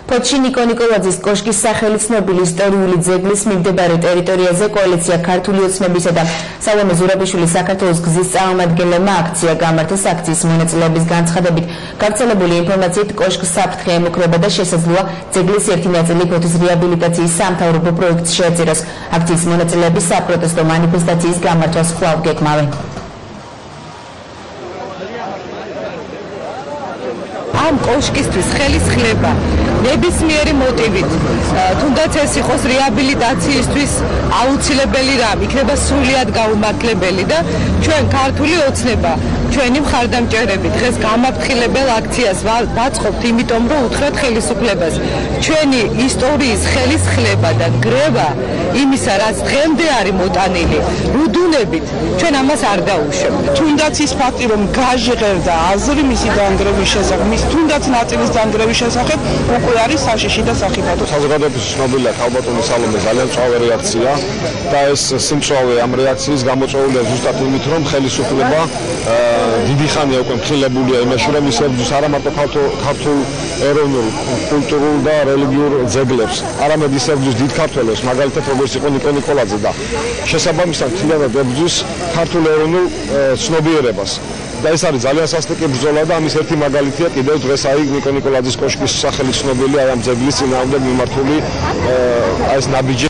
ფოთში ნიკო ნიკოლაძის კოშკის სახელით ცნობილი ისტორიული ძეგლის მიმდებარე ტერიტორიაზე კოალიცია ქართული ოცნებისა და სალომე ზურაბიშვილის საქართველოს გზის წარმომადგენლებმა აქცია გამართეს. აქციის მონაწილეების განცხადებით, გავრცელებული ინფორმაციით კოშკს საფრთხე ემუქრება და შესაძლოა ძეგლის ერთი ნაწილი ფოთის რეაბილიტაციის სამთავრობო პროექტს შეეწიროს. აქციის მონაწილეები საპროტესტო მანიფესტაციის გამართვას კვლავ გეკმავენ. ამ კოშკისთვის ხელისხლება ნებისმიერი მოტივით, თუნდაც ეს იყოს რეაბილიტაციისთვის აუცილებელი რამ, იქნება სრულად გაუმართლებელი და ჩვენ ქართული ოცნება, ჩვენი მხარდამჭერები დღეს გამაფრთხილებელ აქციას დაწყობთ, იმიტომ რომ უთხრათ ხელისუფლებას. ჩვენი ისტორიის ხელისხლება და გრევა იმისა, რაც დღემდე არის მოტანილი, რუდუნებით, ჩვენ ამას არ დაუშვებთ. თუნდაც ის ფაქტი, რომ გაჟღერდა აზრი მისი დანგრევის შესახებ, თუნდაც ნაწილის დანგრევის შესახებ უკვე არის საშიში და სახიფათო. საზოგადოების ცნობილია ქალბატონი სალომე ძალიან მწვავე რეაქცია და ეს სიმწვავე ამ რეაქციის გამოწვეულია ზუსტად იმით, რომ ხელისუფლება დიდი ხანია უკვე მხილებულია იმაში, რომ ისევ არა მარტო ქართულ ეროვნულ, კულტურულ და რელიგიურ ძეგლებს, არამედ ისევ დიდ ქართველებს, მაგალითად როგორც იყო ნიკო ნიკოლაძე და შესაბამისად მთლიანად ებრძვის ქართულ ეროვნულ ცნობიერებას. და ეს არის ძალიან სასტიკი ბრძოლა და ამის ერთი მაგალითია კიდევ დღეს აი ნიკო ნიკოლაძის კოშკის სახელით ცნობილი აი ამ ძეგლის წინააღმდეგ მიმართული ეს ნაბიჯი